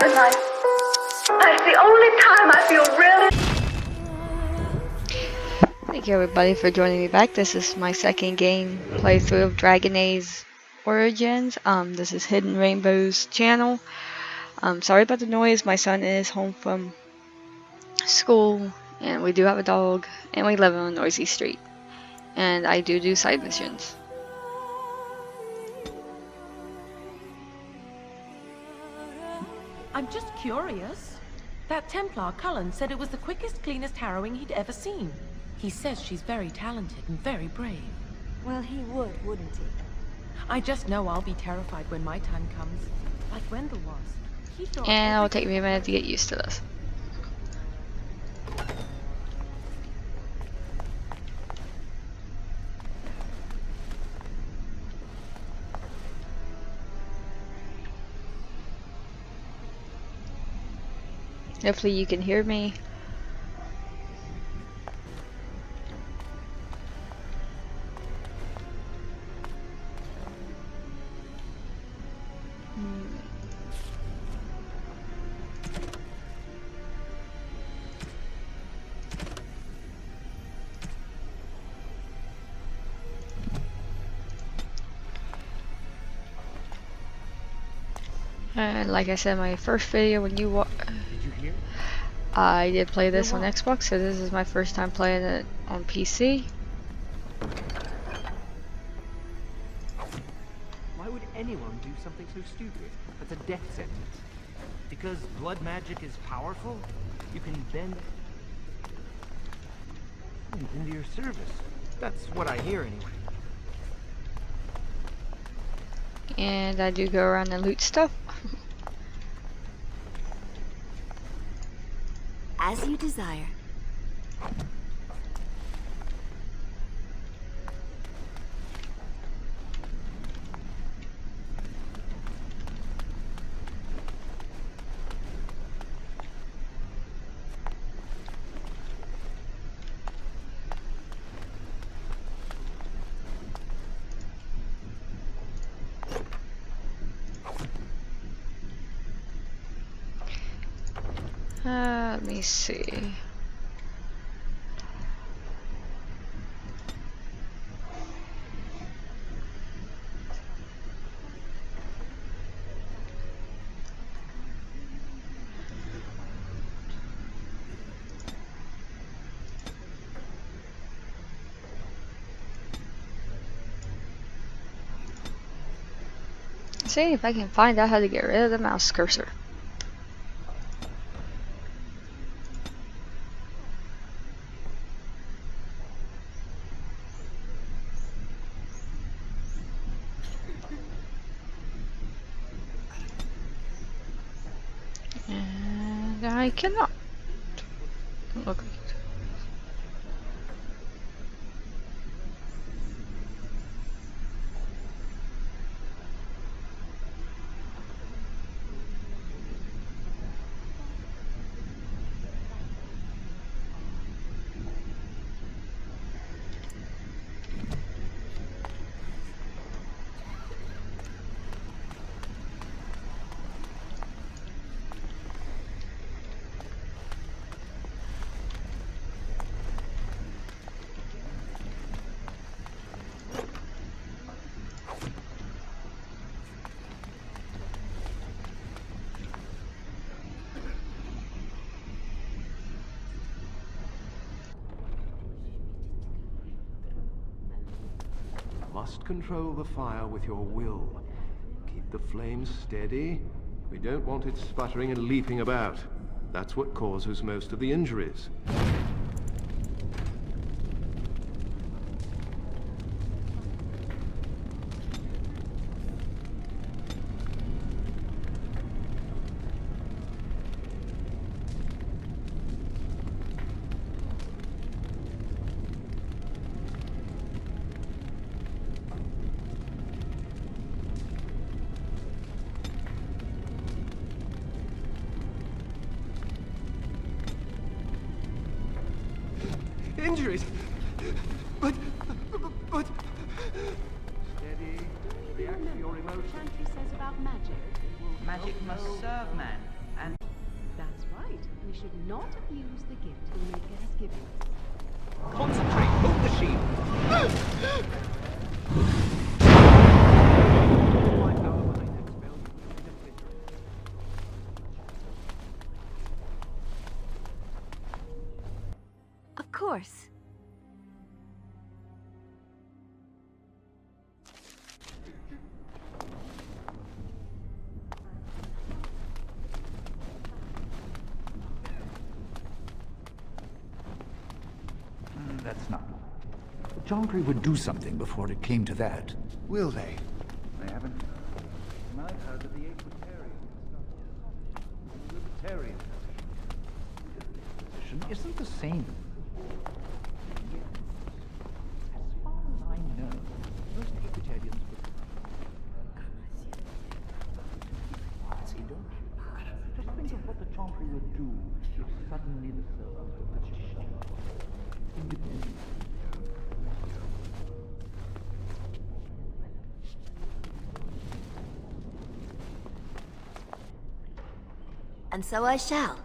the night. That's the only time I feel really... Thank you everybody for joining me back. This is my second game playthrough of Dragon Age Origins. This is Hidden Rainbow's channel. Sorry about the noise. My son is home from school, and we do have a dog, and we live on a noisy street. And I do side missions. I'm just curious. That Templar Cullen said it was the quickest, cleanest harrowing he'd ever seen. He says she's very talented and very brave. Well, he would, wouldn't he? I just know I'll be terrified when my time comes. Like Wendell was. He thought And it'll take me a minute to get used to this. Hopefully you can hear me. And like I said in my first video, when you I did play this on Xbox, so this is my first time playing it on PC. Why would anyone do something so stupid? That's a death sentence. Because blood magic is powerful, you can bend into your service. That's what I hear anyway. And I do go around and loot stuff. As you desire. Let me see. See if I can find out how to get rid of the mouse cursor. And I cannot. Okay. Must control the fire with your will. Keep the flames steady. We don't want it sputtering and leaping about. That's what causes most of the injuries. Injuries? But... Steady. React to your emotions. Says about magic. Magic must serve man, we should not abuse the gift the Maker has given us. Concentrate! Hold the shield! My power behind that spell, you will be obliterated. Of course. That's not. Jonkry would do something before it came to that. Will they? They haven't. And I've heard that the Libertarian position isn't the same. Yes. As far as I know, most Equitarians would. You don't. Just think of what the Jonkry would do if suddenly the servants of the Chishti independent. And so I shall.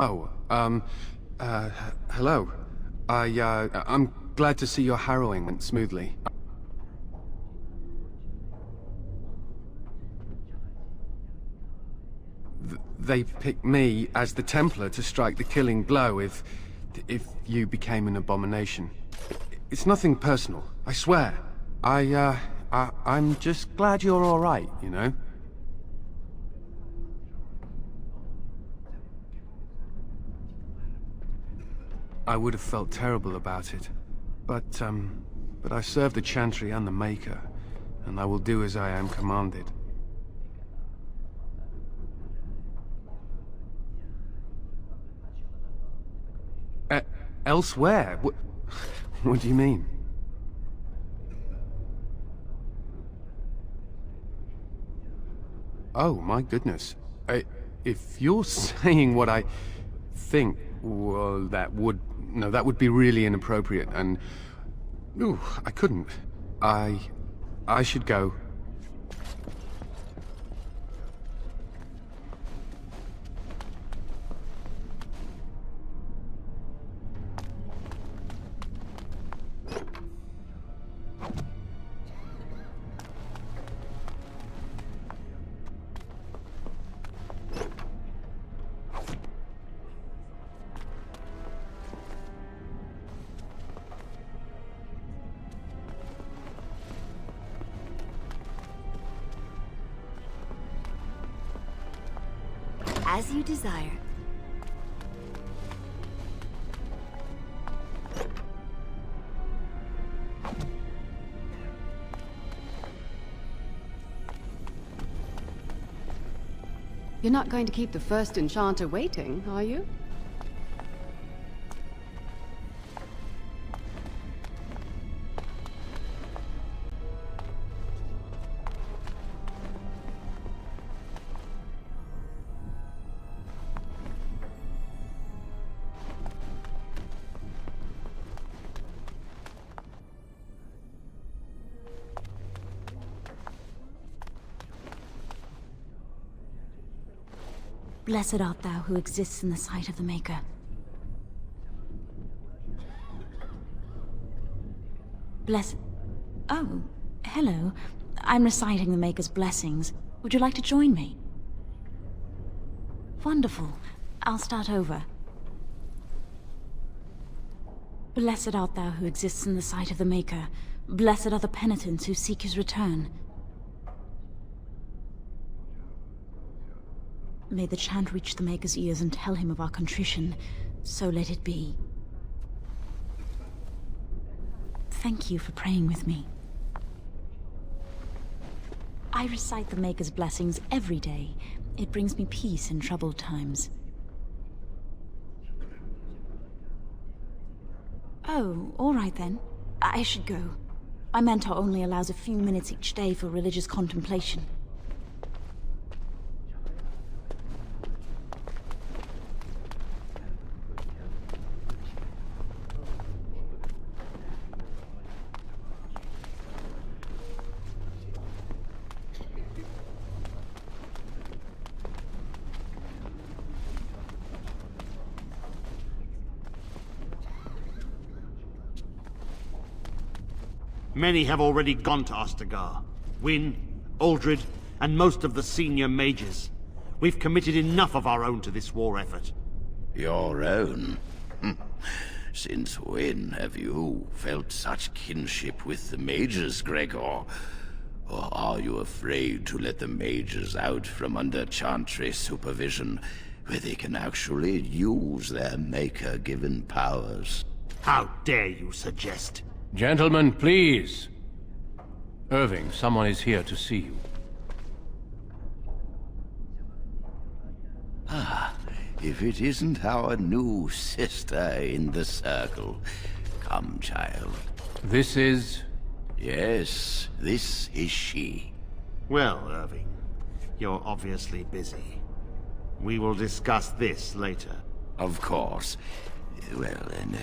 Oh, hello. I'm glad to see your harrowing went smoothly. They picked me as the Templar to strike the killing blow if you became an abomination. It's nothing personal, I swear. I'm just glad you're all right, you know? I would have felt terrible about it, but I serve the Chantry and the Maker, and I will do as I am commanded. Elsewhere? What do you mean? Oh, my goodness. If you're saying what I think, well, that would be really inappropriate, and... Ooh, I couldn't. I should go. As you desire. You're not going to keep the first enchanter waiting, are you? Blessed art thou who exists in the sight of the Maker. Blessed... Oh, hello. I'm reciting the Maker's blessings. Would you like to join me? Wonderful. I'll start over. Blessed art thou who exists in the sight of the Maker. Blessed are the penitents who seek his return. May the chant reach the Maker's ears and tell him of our contrition. So let it be. Thank you for praying with me. I recite the Maker's blessings every day. It brings me peace in troubled times. Oh, all right then. I should go. My mentor only allows a few minutes each day for religious contemplation. Many have already gone to Ostagar. Wynne, Aldred, and most of the senior mages. We've committed enough of our own to this war effort. Your own? Since when have you felt such kinship with the mages, Gregor? Or are you afraid to let the mages out from under Chantry supervision, where they can actually use their Maker-given powers? How dare you suggest? Gentlemen, please. Irving, someone is here to see you. Ah, if it isn't our new sister in the circle. Come, child. This is... Yes, this is she. Well, Irving, you're obviously busy. We will discuss this later. Of course. Well, then,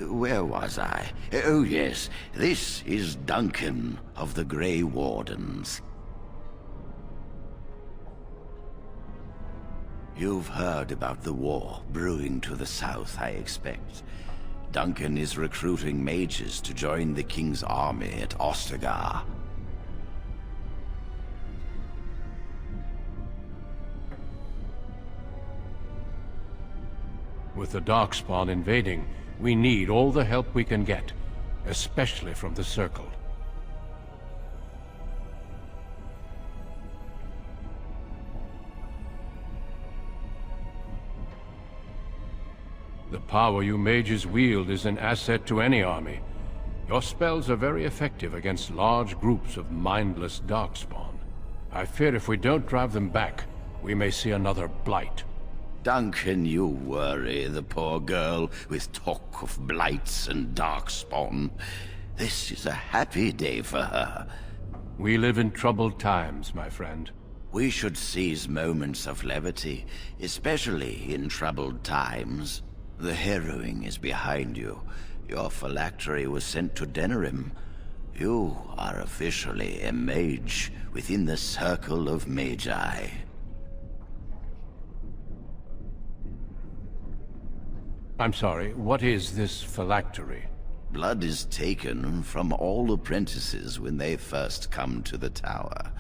where was I? Oh, yes, this is Duncan of the Grey Wardens. You've heard about the war brewing to the south, I expect. Duncan is recruiting mages to join the King's army at Ostagar. With the Darkspawn invading, we need all the help we can get, especially from the Circle. The power you mages wield is an asset to any army. Your spells are very effective against large groups of mindless Darkspawn. I fear if we don't drive them back, we may see another Blight. Duncan, you worry the poor girl with talk of blights and darkspawn. This is a happy day for her. We live in troubled times, my friend. We should seize moments of levity, especially in troubled times. The harrowing is behind you. Your phylactery was sent to Denerim. You are officially a mage within the circle of magi. I'm sorry, what is this phylactery? Blood is taken from all apprentices when they first come to the tower,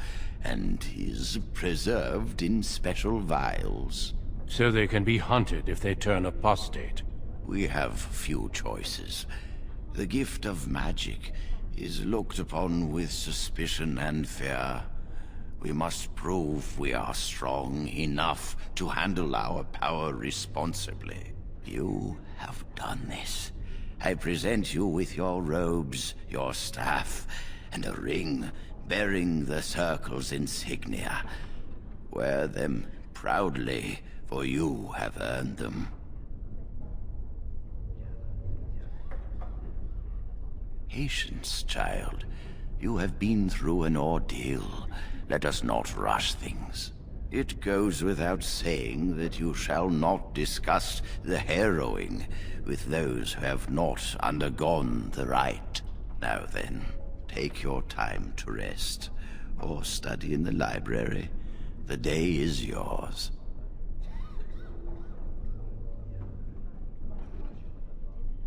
and is preserved in special vials. So they can be hunted if they turn apostate. We have few choices. The gift of magic is looked upon with suspicion and fear. We must prove we are strong enough to handle our power responsibly. You have done this. I present you with your robes, your staff, and a ring bearing the Circle's insignia. Wear them proudly, for you have earned them. Patience, child. You have been through an ordeal. Let us not rush things. It goes without saying that you shall not discuss the harrowing with those who have not undergone the rite. Now then, take your time to rest, or study in the library. The day is yours.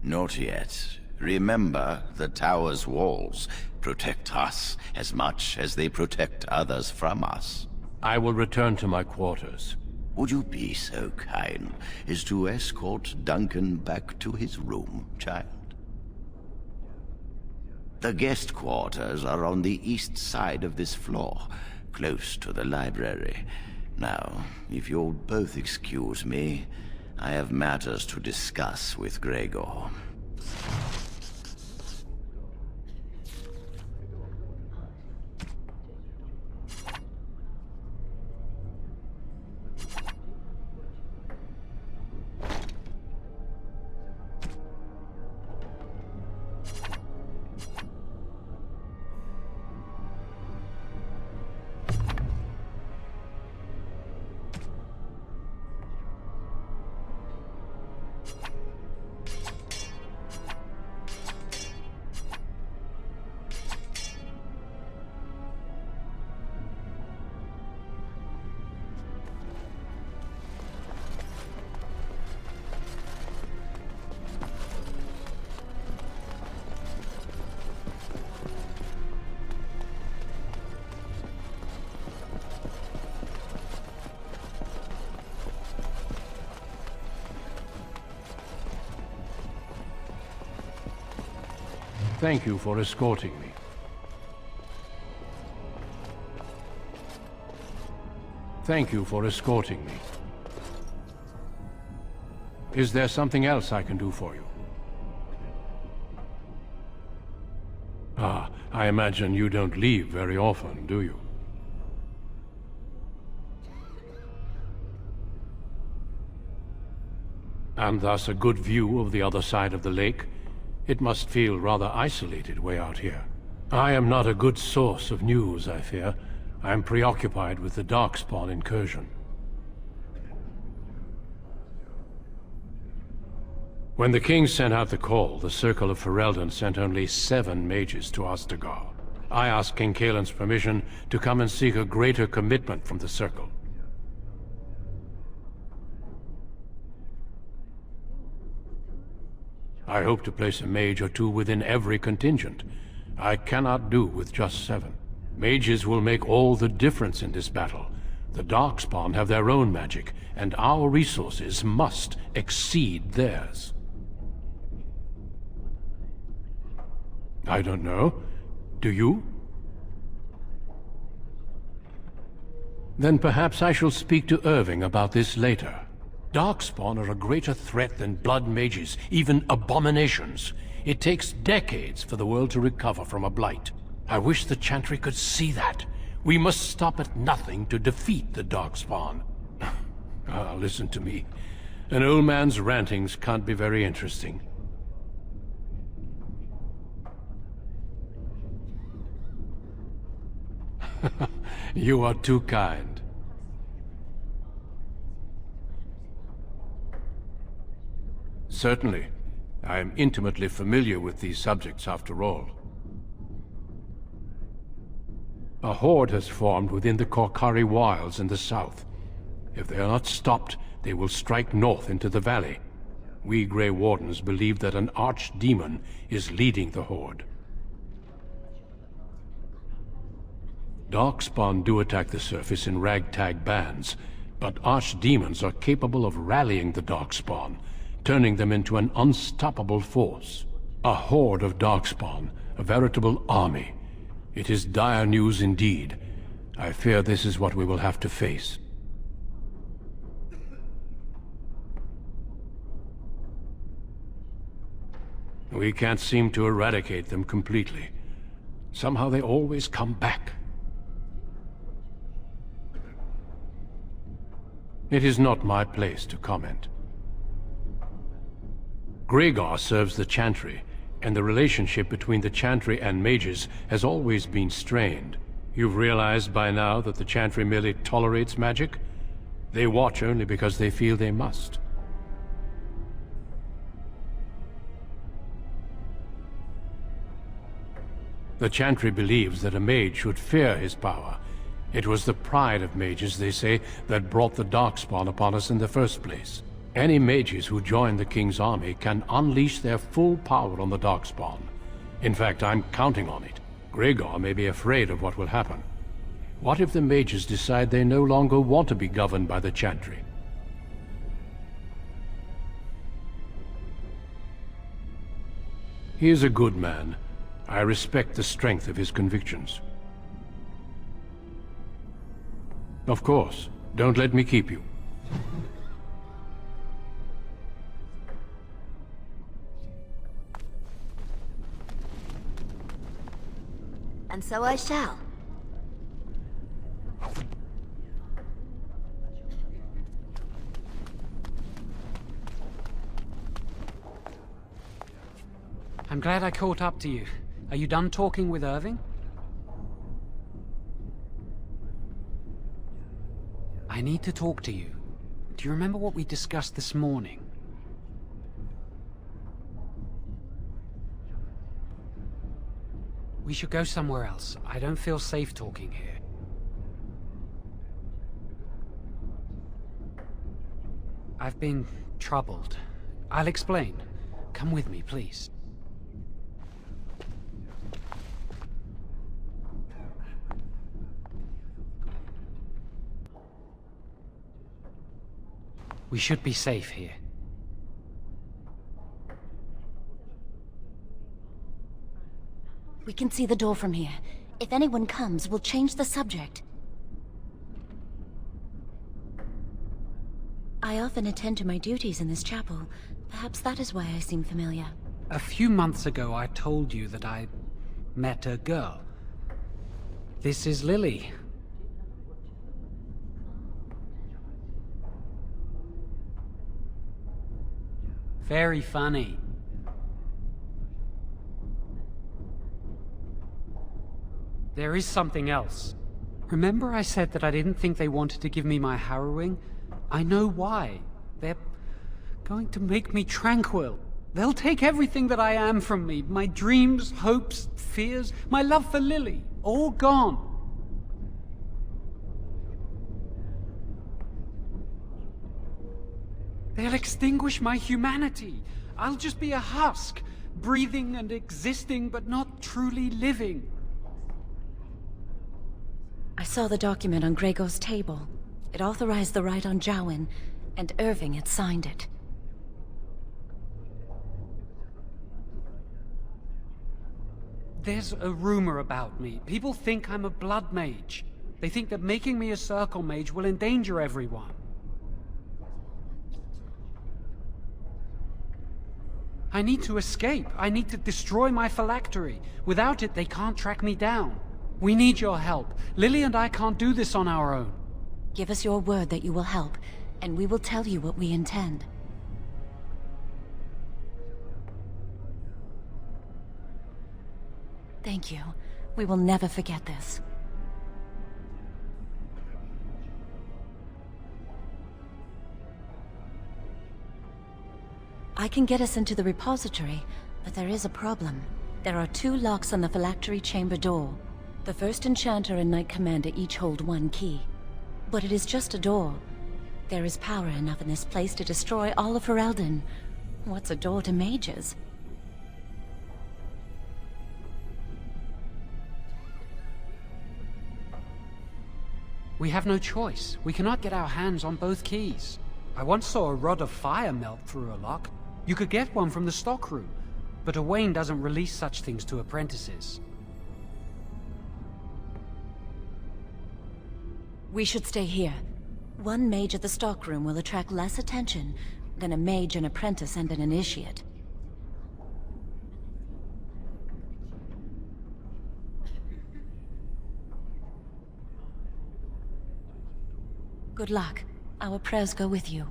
Not yet. Remember, the tower's walls protect us as much as they protect others from us. I will return to my quarters. Would you be so kind as to escort Duncan back to his room, child? The guest quarters are on the east side of this floor, close to the library. Now, if you'll both excuse me, I have matters to discuss with Gregor. Thank you for escorting me. Thank you for escorting me. Is there something else I can do for you? Ah, I imagine you don't leave very often, do you? And thus a good view of the other side of the lake? It must feel rather isolated way out here. I am not a good source of news, I fear. I am preoccupied with the Darkspawn incursion. When the king sent out the call, the Circle of Ferelden sent only 7 mages to Ostagar. I asked King Kaelin's permission to come and seek a greater commitment from the Circle. I hope to place a mage or 2 within every contingent. I cannot do with just 7. Mages will make all the difference in this battle. The Darkspawn have their own magic, and our resources must exceed theirs. I don't know. Do you? Then perhaps I shall speak to Irving about this later. Darkspawn are a greater threat than blood mages, even abominations. It takes decades for the world to recover from a blight. I wish the Chantry could see that. We must stop at nothing to defeat the Darkspawn. Listen to me. An old man's rantings can't be very interesting. You are too kind. Certainly. I am intimately familiar with these subjects after all. A horde has formed within the Korkari wilds in the south. If they are not stopped, they will strike north into the valley. We Grey Wardens believe that an archdemon is leading the horde. Darkspawn do attack the surface in ragtag bands, but archdemons are capable of rallying the Darkspawn, turning them into an unstoppable force. A horde of Darkspawn, a veritable army. It is dire news indeed. I fear this is what we will have to face. We can't seem to eradicate them completely. Somehow they always come back. It is not my place to comment. Gregor serves the Chantry, and the relationship between the Chantry and mages has always been strained. You've realized by now that the Chantry merely tolerates magic? They watch only because they feel they must. The Chantry believes that a mage should fear his power. It was the pride of mages, they say, that brought the Darkspawn upon us in the first place. Any mages who join the King's army can unleash their full power on the Darkspawn. In fact, I'm counting on it. Gregor may be afraid of what will happen. What if the mages decide they no longer want to be governed by the Chantry? He is a good man. I respect the strength of his convictions. Of course. Don't let me keep you. And so I shall. I'm glad I caught up to you. Are you done talking with Irving? I need to talk to you. Do you remember what we discussed this morning? We should go somewhere else. I don't feel safe talking here. I've been troubled. I'll explain. Come with me, please. We should be safe here. We can see the door from here. If anyone comes, we'll change the subject. I often attend to my duties in this chapel. Perhaps that is why I seem familiar. A few months ago, I told you that I met a girl. This is Lily. Very funny. There is something else. Remember I said that I didn't think they wanted to give me my harrowing? I know why. They're going to make me tranquil. They'll take everything that I am from me. My dreams, hopes, fears, my love for Lily. All gone. They'll extinguish my humanity. I'll just be a husk, breathing and existing, but not truly living. I saw the document on Gregor's table. It authorized the right on Jowen, and Irving had signed it. There's a rumor about me. People think I'm a blood mage. They think that making me a circle mage will endanger everyone. I need to escape. I need to destroy my phylactery. Without it, they can't track me down. We need your help. Lily and I can't do this on our own. Give us your word that you will help, and we will tell you what we intend. Thank you. We will never forget this. I can get us into the repository, but there is a problem. There are 2 locks on the phylactery chamber door. The First Enchanter and Knight Commander each hold 1 key. But it is just a door. There is power enough in this place to destroy all of Ferelden. What's a door to mages? We have no choice. We cannot get our hands on both keys. I once saw a rod of fire melt through a lock. You could get one from the stockroom, but Owain doesn't release such things to apprentices. We should stay here. 1 mage at the stockroom will attract less attention than a mage, an apprentice, and an initiate. Good luck. Our prayers go with you.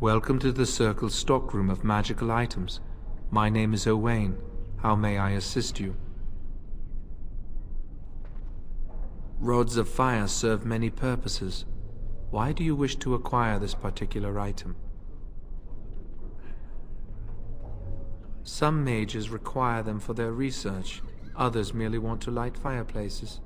Welcome to the Circle's stockroom of magical items. My name is Owain. How may I assist you? Rods of fire serve many purposes. Why do you wish to acquire this particular item? Some mages require them for their research. Others merely want to light fireplaces.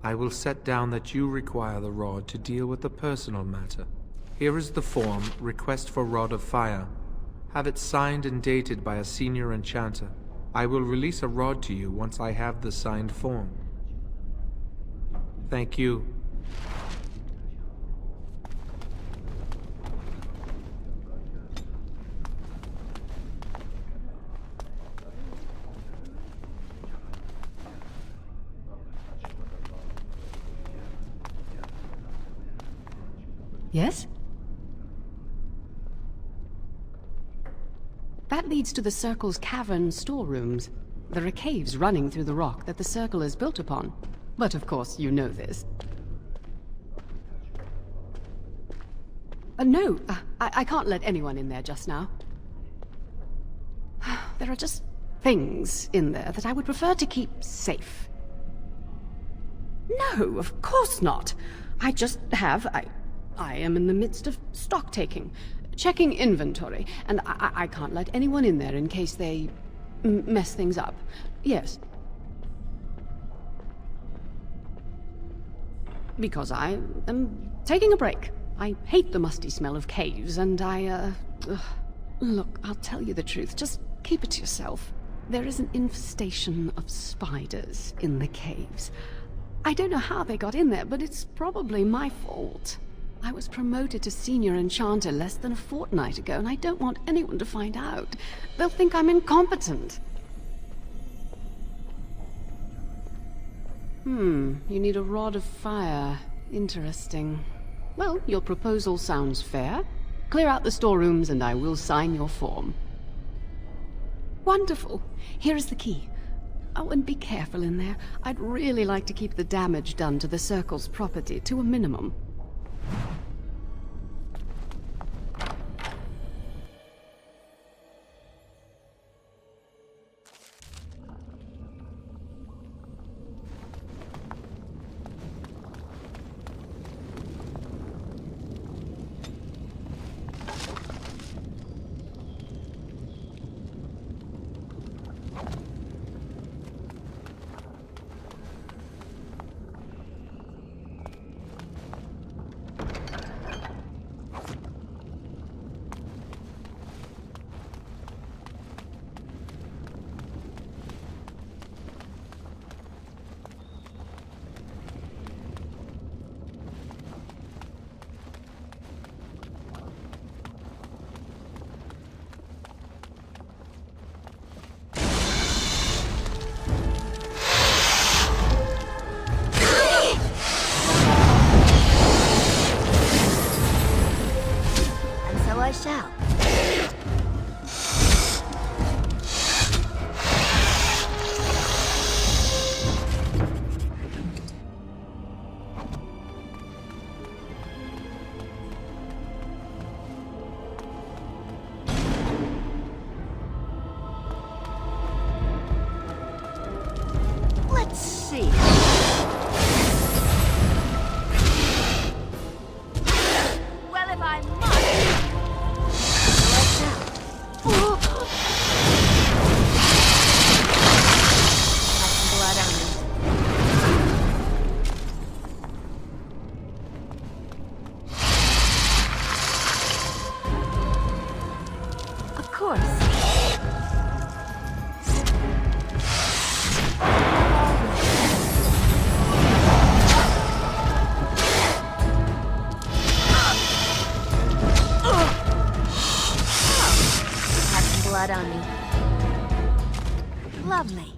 I will set down that you require the rod to deal with the personal matter. Here is the form, Request for Rod of Fire. Have it signed and dated by a senior enchanter. I will release a rod to you once I have the signed form. Thank you. Yes? That leads to the Circle's cavern storerooms. There are caves running through the rock that the Circle is built upon. But of course, you know this. No, I can't let anyone in there just now. There are just things in there that I would prefer to keep safe. No, of course not. I just have... I am in the midst of stock taking, checking inventory, and I can't let anyone in there in case they mess things up. Yes. Because I am taking a break. I hate the musty smell of caves, and Look, I'll tell you the truth. Just keep it to yourself. There is an infestation of spiders in the caves. I don't know how they got in there, but it's probably my fault. I was promoted to senior enchanter less than a fortnight ago, and I don't want anyone to find out. They'll think I'm incompetent. You need a rod of fire. Interesting. Well, your proposal sounds fair. Clear out the storerooms and I will sign your form. Wonderful. Here is the key. Oh, and be careful in there. I'd really like to keep the damage done to the Circle's property to a minimum. I shall. Let's see. Well, if I must. Of course. Have some blood on me. Lovely.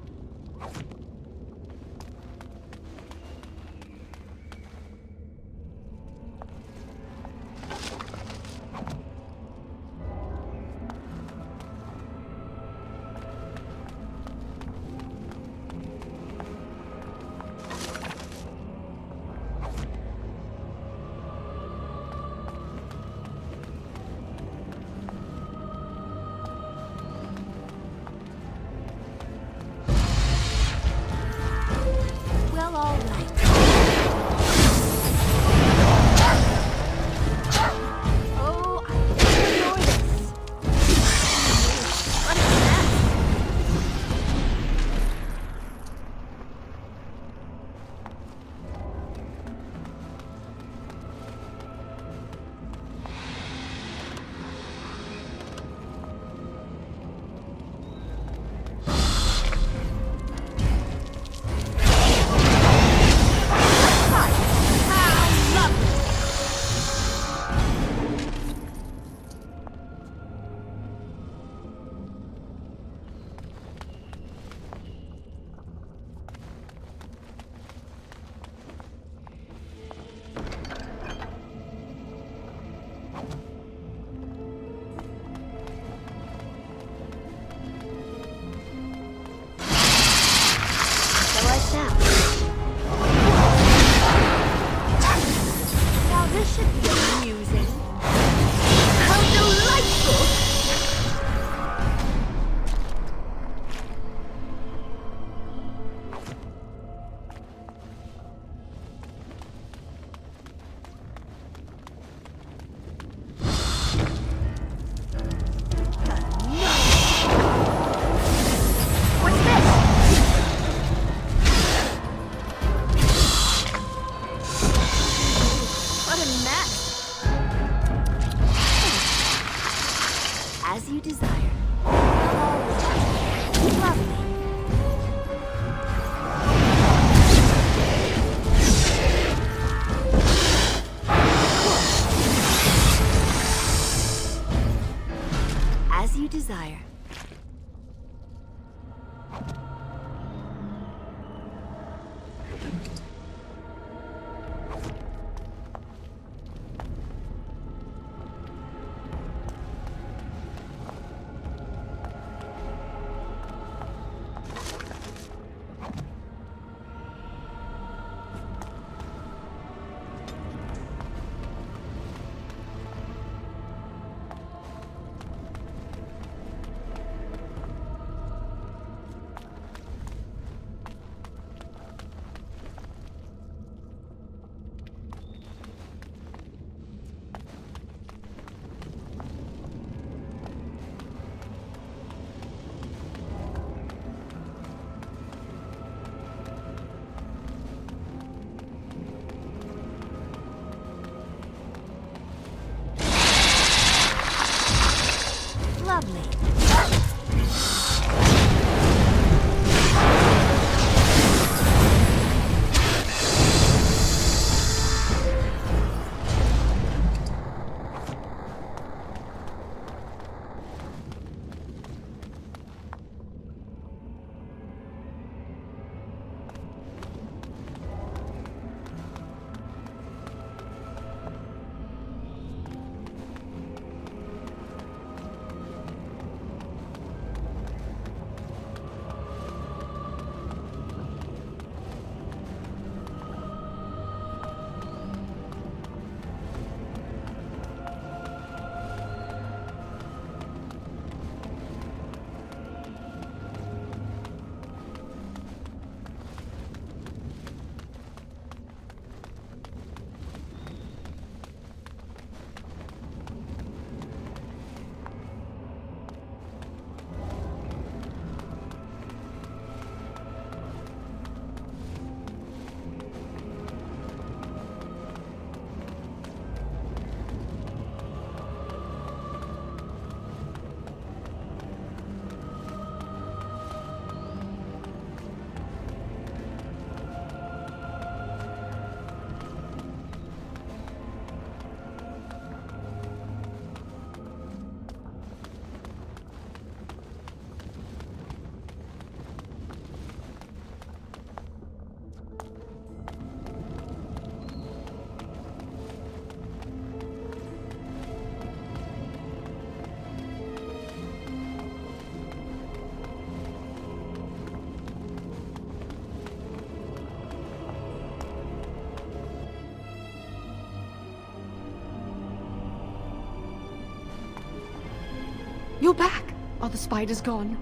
You're back! Are the spiders gone?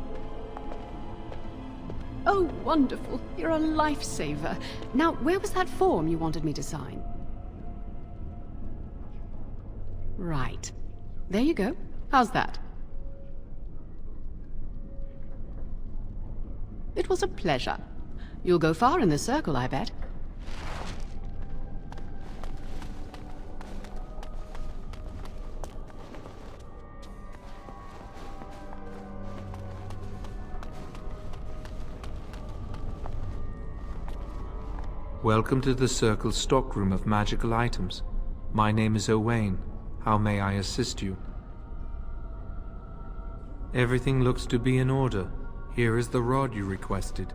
Oh, wonderful. You're a lifesaver. Now, where was that form you wanted me to sign? Right. There you go. How's that? It was a pleasure. You'll go far in the circle, I bet. Welcome to the Circle's stockroom of magical items. My name is Owain. How may I assist you? Everything looks to be in order. Here is the rod you requested.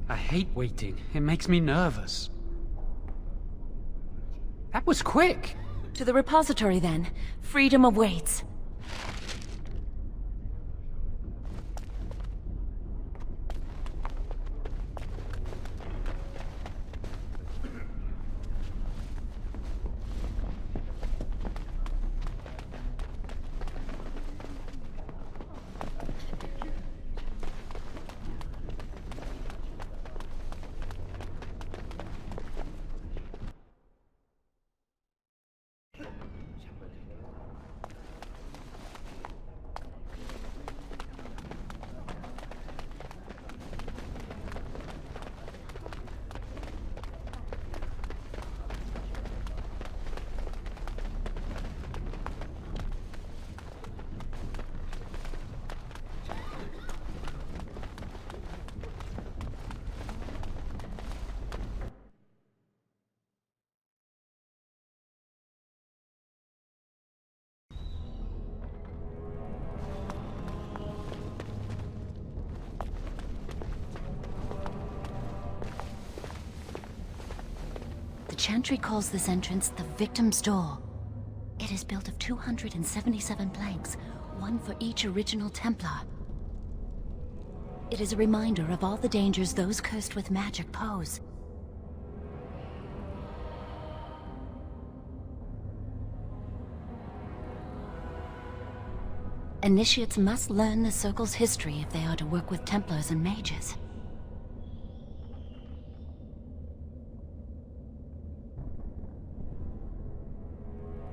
I hate waiting. It makes me nervous. That was quick! To the repository, then. Freedom awaits. The Chantry calls this entrance the Victim's Door. It is built of 277 planks, one for each original Templar. It is a reminder of all the dangers those cursed with magic pose. Initiates must learn the Circle's history if they are to work with Templars and mages.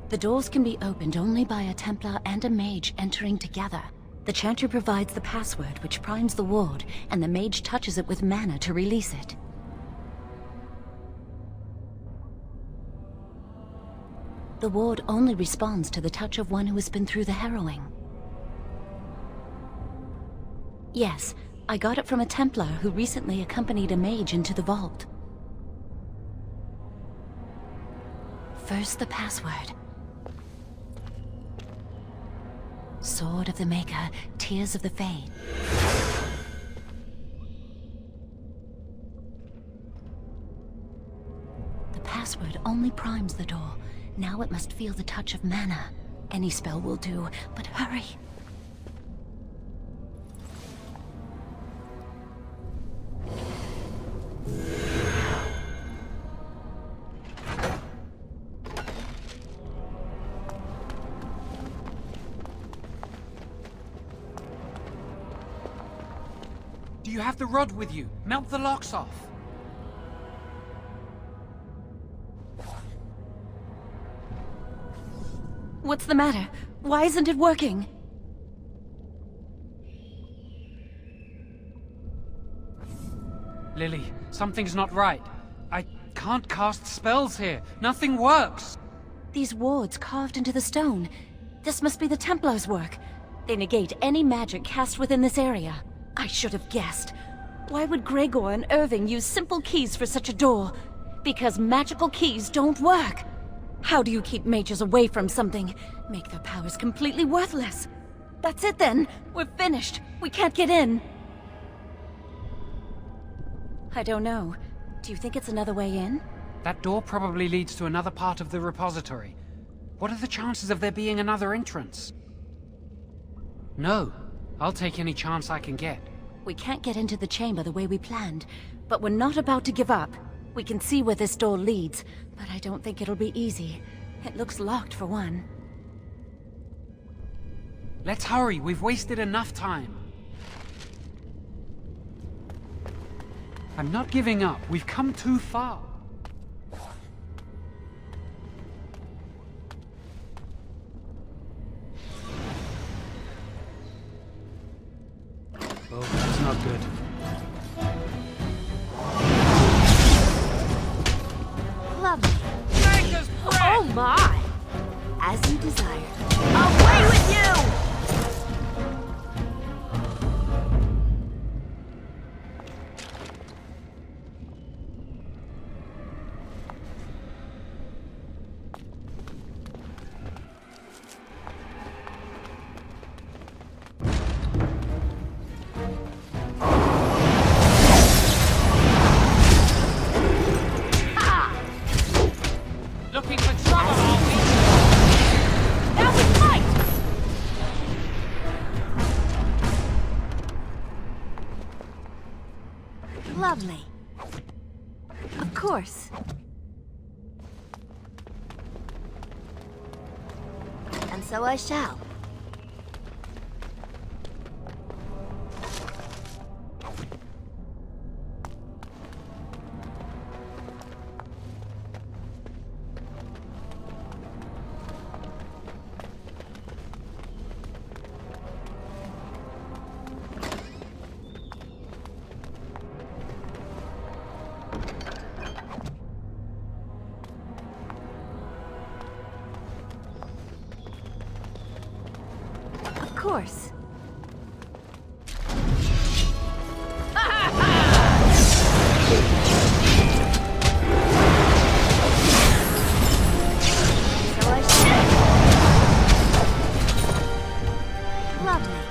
The doors can be opened only by a Templar and a mage entering together. The Chantry provides the password, which primes the ward, and the mage touches it with mana to release it. The ward only responds to the touch of one who has been through the harrowing. Yes, I got it from a Templar who recently accompanied a mage into the vault. First, the password. Sword of the Maker, Tears of the Fade. The password only primes the door. Now it must feel the touch of mana. Any spell will do, but hurry! you have the rod with you? Melt the locks off. What's the matter? Why isn't it working? Lily, something's not right. I can't cast spells here. Nothing works. These wards carved into the stone. This must be the Templars' work. They negate any magic cast within this area. I should have guessed. Why would Gregor and Irving use simple keys for such a door? Because magical keys don't work. How do you keep mages away from something? Make their powers completely worthless. That's it then. We're finished. We can't get in. I don't know. Do you think it's another way in? That door probably leads to another part of the repository. What are the chances of there being another entrance? No. I'll take any chance I can get. We can't get into the chamber the way we planned, but we're not about to give up. We can see where this door leads, but I don't think it'll be easy. It looks locked for one. Let's hurry. We've wasted enough time. I'm not giving up. We've come too far. Oh, that's not good. Lovely. Oh my! As you desire. Away with you! Looking for trouble, are we? Now we fight! Lovely. Of course. And so I shall. Of course. So I shall. Lovely.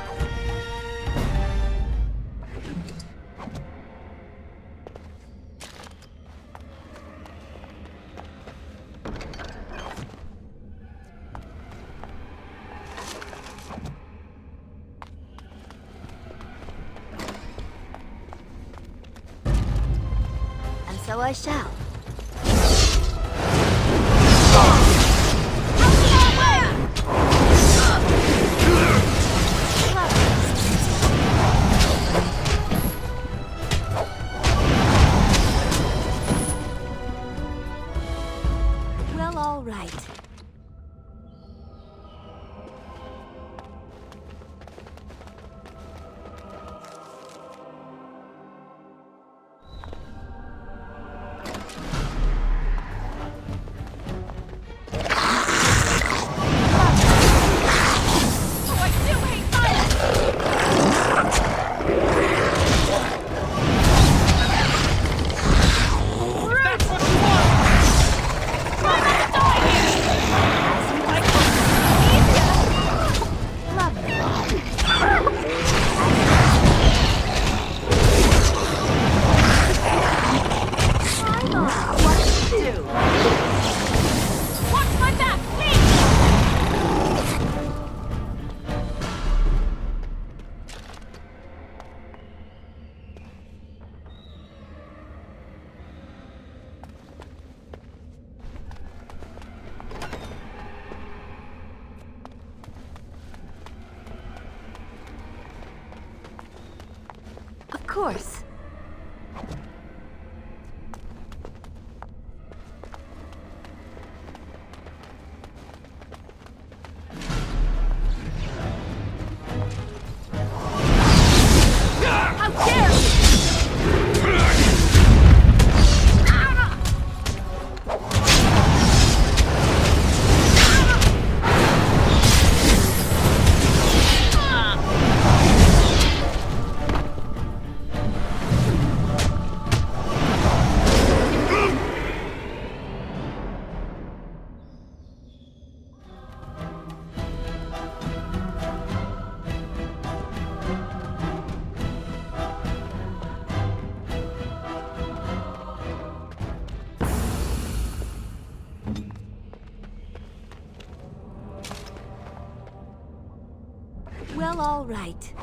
And so I shall. Well, all right. That's what you want! course. How dare you! Well, all right.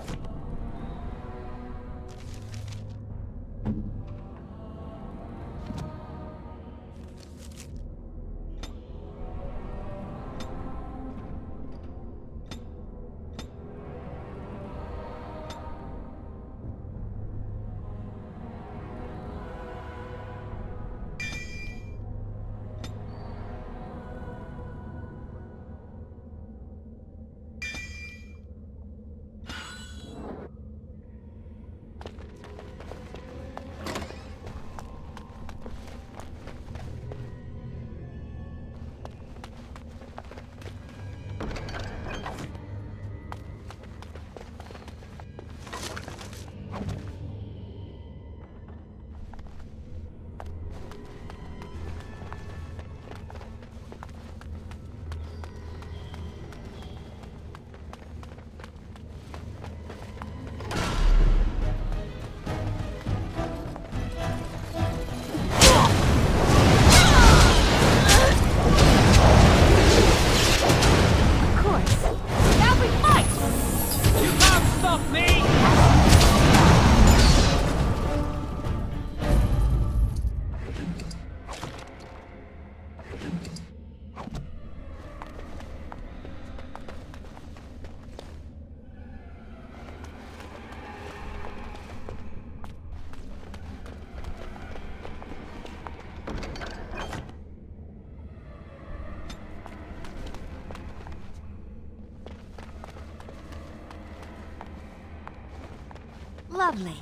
Lovely.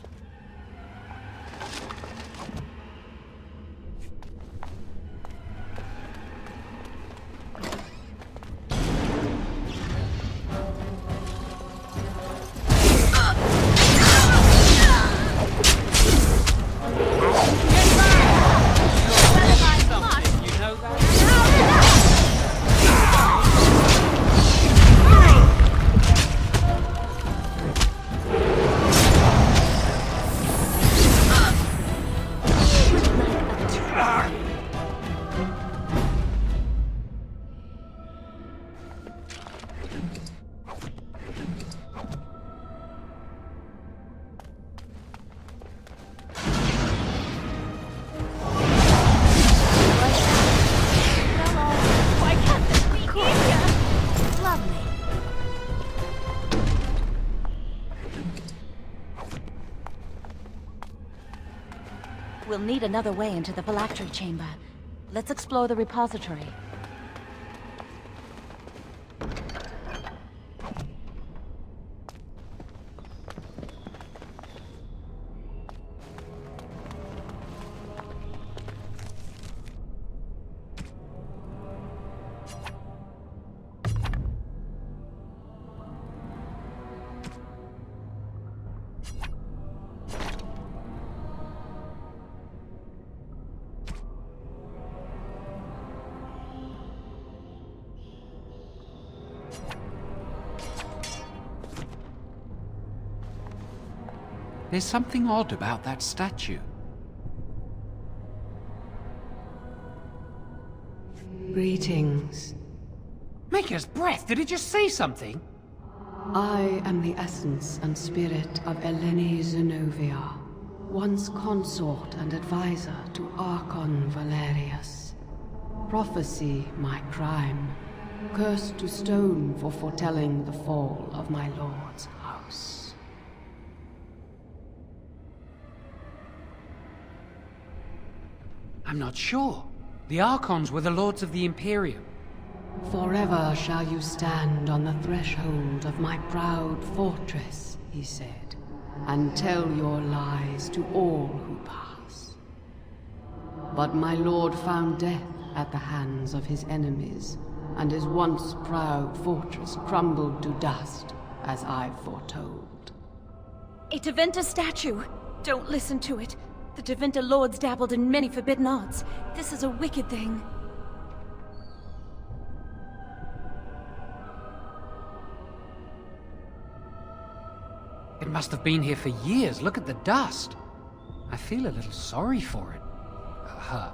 We'll need another way into the phylactery chamber. Let's explore the repository. There's something odd about that statue. Greetings. Maker's breath, did it just say something? I am the essence and spirit of Eleni Zenobia, once consort and advisor to Archon Valerius. Prophecy my crime, cursed to stone for foretelling the fall of my lord's house. I'm not sure. The Archons were the lords of the Imperium. Forever shall you stand on the threshold of my proud fortress, he said, and tell your lies to all who pass. But my lord found death at the hands of his enemies, and his once proud fortress crumbled to dust, as I foretold. A Tevinter statue! Don't listen to it. The Tevinter lords dabbled in many forbidden arts. This is a wicked thing. It must have been here for years. Look at the dust. I feel a little sorry for it. Her.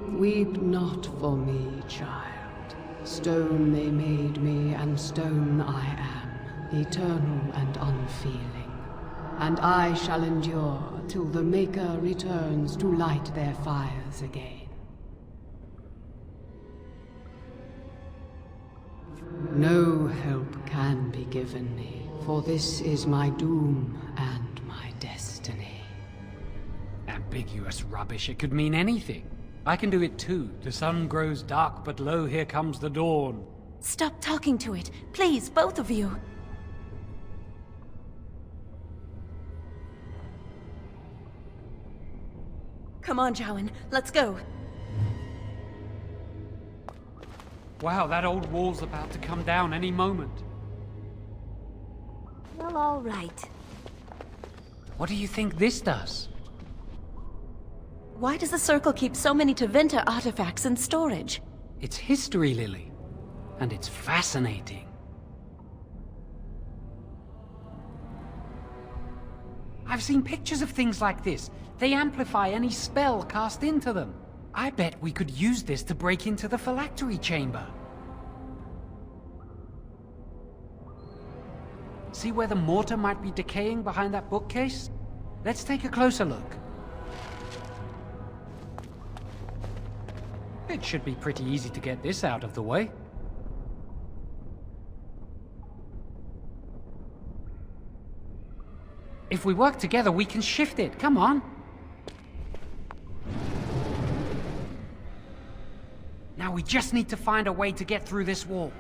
Weep not for me, child. Stone they made me, and stone I am, eternal and unfeeling. And I shall endure till the Maker returns to light their fires again. No help can be given me, for this is my doom and my destiny. Ambiguous rubbish. It could mean anything. I can do it too. The sun grows dark, but lo, here comes the dawn. Stop talking to it. Please, both of you. Come on, Jowan. Let's go. Wow, that old wall's about to come down any moment. Well, all right. What do you think this does? Why does the Circle keep so many Tevinter artifacts in storage? It's history, Lily. And it's fascinating. I've seen pictures of things like this. They amplify any spell cast into them. I bet we could use this to break into the phylactery chamber. See where the mortar might be decaying behind that bookcase? Let's take a closer look. It should be pretty easy to get this out of the way. If we work together, we can shift it. Come on. Now we just need to find a way to get through this wall.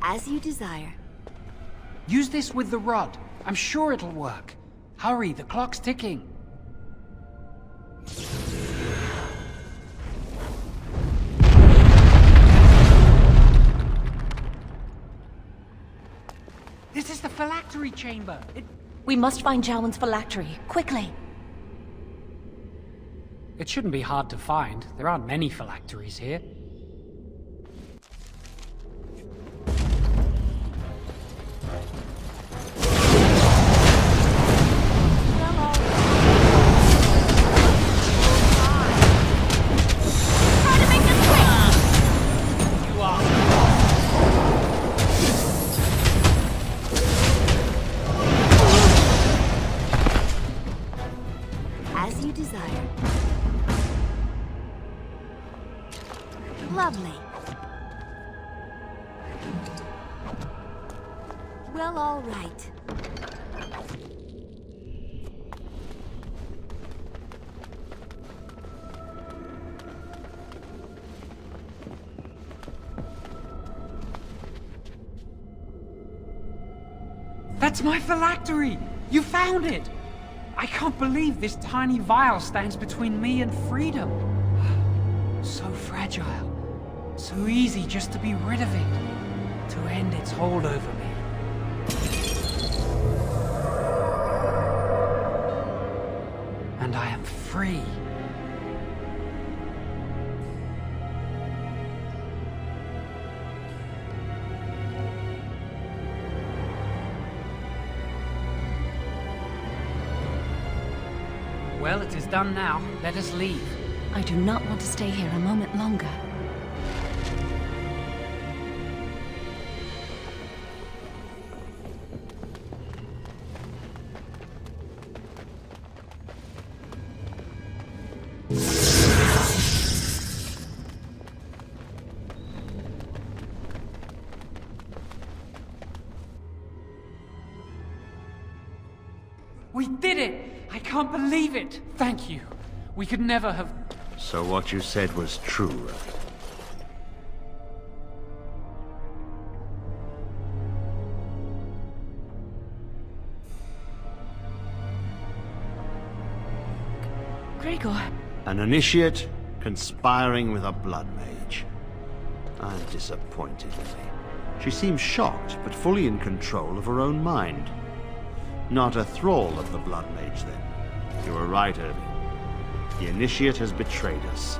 As you desire. Use this with the rod. I'm sure it'll work. Hurry, the clock's ticking. This is the phylactery chamber. We must find Jowan's phylactery, quickly. It shouldn't be hard to find. There aren't many phylacteries here. As you desire. Lovely. Well, all right. That's my phylactery! You found it! I can't believe this tiny vial stands between me and freedom. So fragile. So easy just to be rid of it. To end its hold over me. And I am free. Well, it is done now. Let us leave. I do not want to stay here a moment longer. We did it! I can't believe it! Thank you. We could never have... So what you said was true, Irving. Gregor. An initiate conspiring with a blood mage. I'm disappointed, Lily. She seems shocked, but fully in control of her own mind. Not a thrall of the blood mage, then. You were right, Irving. The initiate has betrayed us.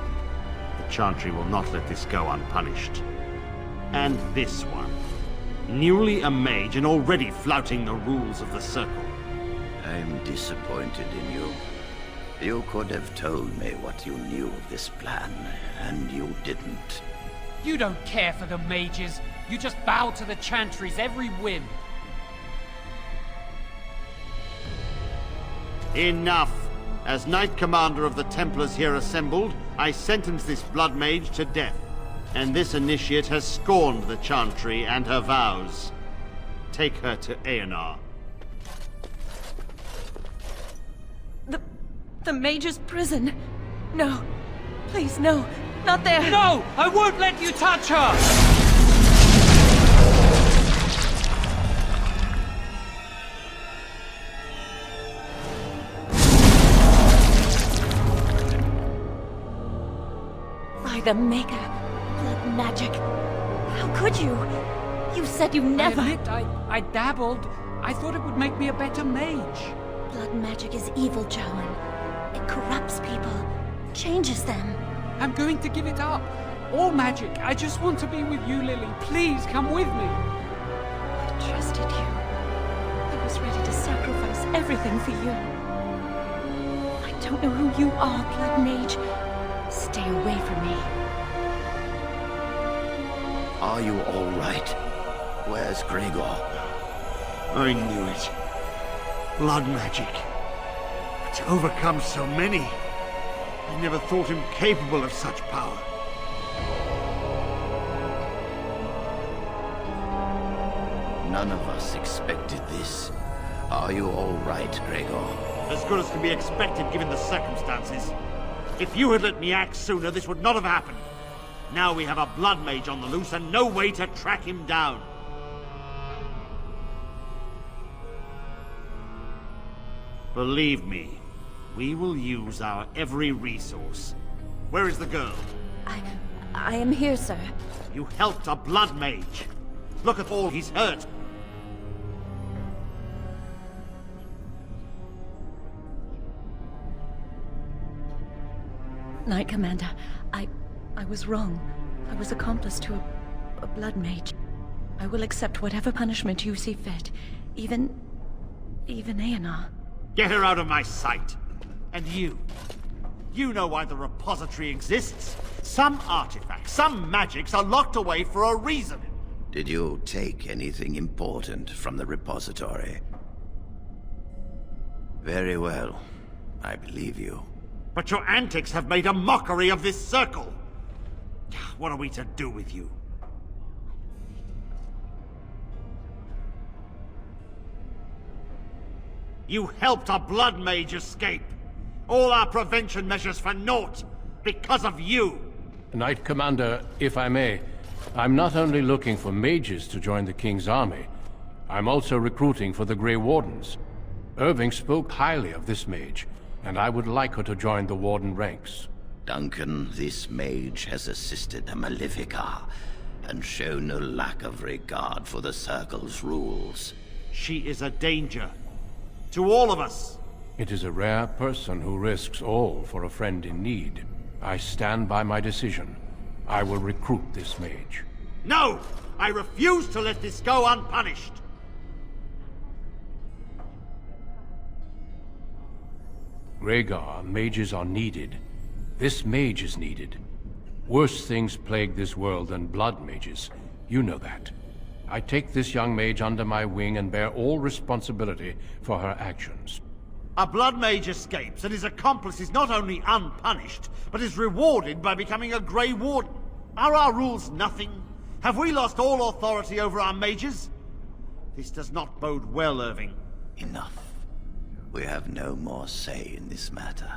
The Chantry will not let this go unpunished. And this one. Newly a mage and already flouting the rules of the Circle. I'm disappointed in you. You could have told me what you knew of this plan, and you didn't. You don't care for the mages. You just bow to the Chantry's every whim. Enough! As Knight Commander of the Templars here assembled, I sentence this blood mage to death. And this initiate has scorned the Chantry and her vows. Take her to Aenar. The Mage's prison. No. Please, no. Not there. No! I won't let you touch her! By the Maker. Blood magic. How could you? You said you never... I admit, I dabbled. I thought it would make me a better mage. Blood magic is evil, Joan. It corrupts people. Changes them. I'm going to give it up. All magic. I just want to be with you, Lily. Please, come with me. I trusted you. I was ready to sacrifice everything for you. I don't know who you are, Blood Mage. Stay away from me. Are you all right? Where's Gregor? I knew it. Blood magic. But to overcome so many, I never thought him capable of such power. None of us expected this. Are you all right, Gregor? As good as can be expected given the circumstances. If you had let me act sooner, this would not have happened. Now we have a blood mage on the loose and no way to track him down. Believe me, we will use our every resource. Where is the girl? I am here, sir. You helped a blood mage. Look at all he's hurt. Knight Commander, I was wrong. I was accomplice to a blood mage. I will accept whatever punishment you see fit. Even Aenar. Get her out of my sight. And you know why the repository exists. Some artifacts, some magics are locked away for a reason. Did you take anything important from the repository? Very well. I believe you. But your antics have made a mockery of this circle. What are we to do with you? You helped a blood mage escape. All our prevention measures for naught. Because of you. Knight Commander, if I may, I'm not only looking for mages to join the King's army, I'm also recruiting for the Grey Wardens. Irving spoke highly of this mage, and I would like her to join the Warden ranks. Duncan, this mage has assisted the Malefica, and shown no lack of regard for the Circle's rules. She is a danger. To all of us. It is a rare person who risks all for a friend in need. I stand by my decision. I will recruit this mage. No! I refuse to let this go unpunished! Rhaegar, mages are needed. This mage is needed. Worse things plague this world than blood mages. You know that. I take this young mage under my wing and bear all responsibility for her actions. A blood mage escapes and his accomplice is not only unpunished, but is rewarded by becoming a Grey Warden. Are our rules nothing? Have we lost all authority over our mages? This does not bode well, Irving. Enough. We have no more say in this matter.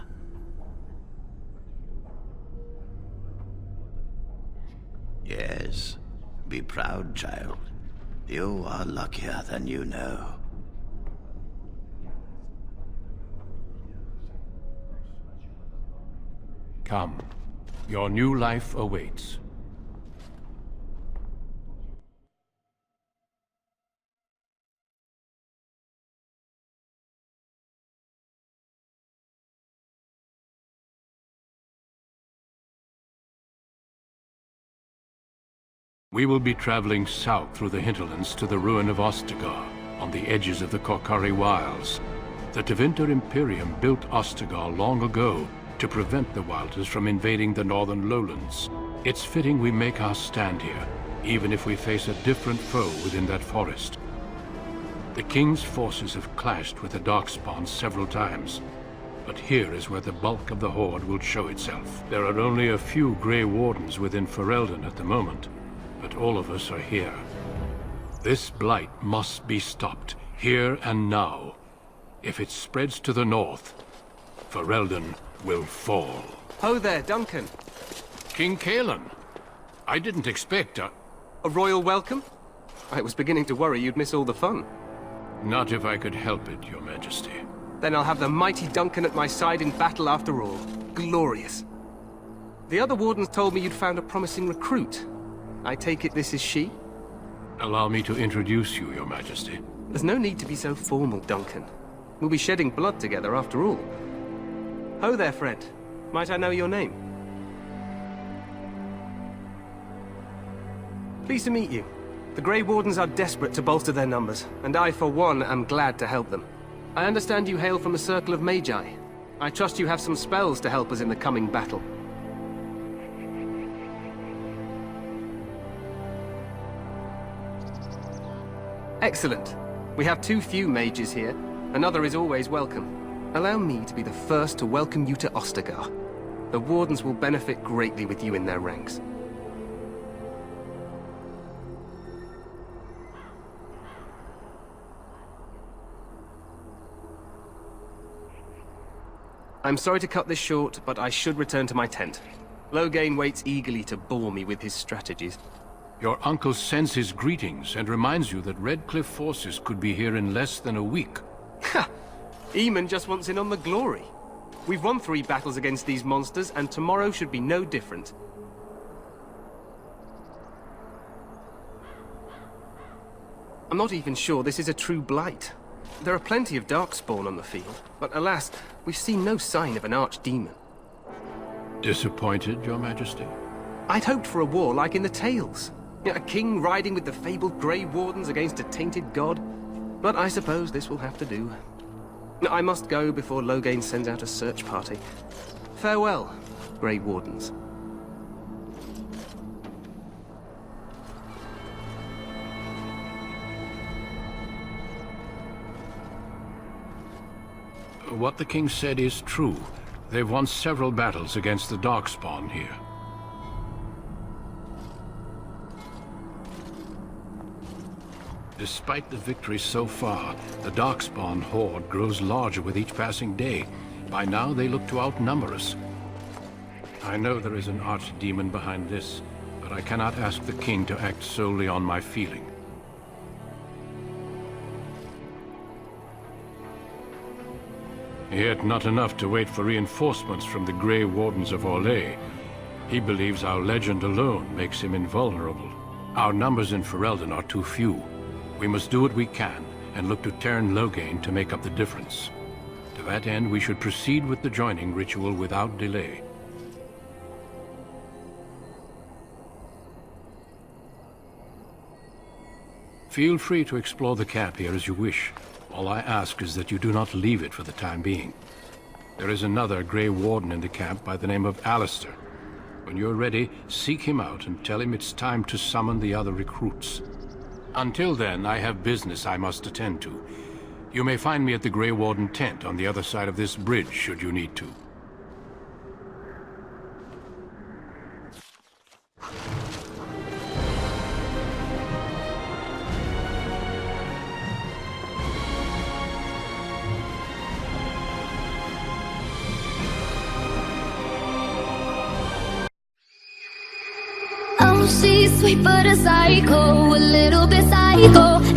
Yes, be proud, child. You are luckier than you know. Come. Your new life awaits. We will be traveling south through the hinterlands to the ruin of Ostagar, on the edges of the Korkari Wilds. The Tevinter Imperium built Ostagar long ago to prevent the Wilders from invading the northern lowlands. It's fitting we make our stand here, even if we face a different foe within that forest. The King's forces have clashed with the Darkspawn several times, but here is where the bulk of the Horde will show itself. There are only a few Grey Wardens within Ferelden at the moment, but all of us are here. This blight must be stopped, here and now. If it spreads to the north, Ferelden will fall. Ho there, Duncan. King Kalen. I didn't expect a royal welcome? I was beginning to worry you'd miss all the fun. Not if I could help it, Your Majesty. Then I'll have the mighty Duncan at my side in battle after all. Glorious. The other wardens told me you'd found a promising recruit. I take it this is she? Allow me to introduce you, Your Majesty. There's no need to be so formal, Duncan. We'll be shedding blood together after all. Ho there, friend. Might I know your name? Pleased to meet you. The Grey Wardens are desperate to bolster their numbers, and I, for one, am glad to help them. I understand you hail from the Circle of Magi. I trust you have some spells to help us in the coming battle. Excellent. We have too few mages here. Another is always welcome. Allow me to be the first to welcome you to Ostagar. The Wardens will benefit greatly with you in their ranks. I'm sorry to cut this short, but I should return to my tent. Loghain waits eagerly to bore me with his strategies. Your uncle sends his greetings and reminds you that Redcliffe forces could be here in less than a week. Ha! Eamon just wants in on the glory. We've won 3 battles against these monsters, and tomorrow should be no different. I'm not even sure this is a true blight. There are plenty of Darkspawn on the field, but alas, we've seen no sign of an archdemon. Disappointed, Your Majesty? I'd hoped for a war like in the tales. A king riding with the fabled Grey Wardens against a tainted god. But I suppose this will have to do. I must go before Loghain sends out a search party. Farewell, Grey Wardens. What the king said is true. They've won several battles against the Darkspawn here. Despite the victories so far, the Darkspawn horde grows larger with each passing day. By now, they look to outnumber us. I know there is an archdemon behind this, but I cannot ask the king to act solely on my feeling. Yet not enough to wait for reinforcements from the Grey Wardens of Orlais. He believes our legend alone makes him invulnerable. Our numbers in Ferelden are too few. We must do what we can, and look to Teyrn Loghain to make up the difference. To that end, we should proceed with the joining ritual without delay. Feel free to explore the camp here as you wish. All I ask is that you do not leave it for the time being. There is another Grey Warden in the camp by the name of Alistair. When you're ready, seek him out and tell him it's time to summon the other recruits. Until then, I have business I must attend to. You may find me at the Grey Warden tent on the other side of this bridge, should you need to. she's sweet but a psycho, a little bit psycho.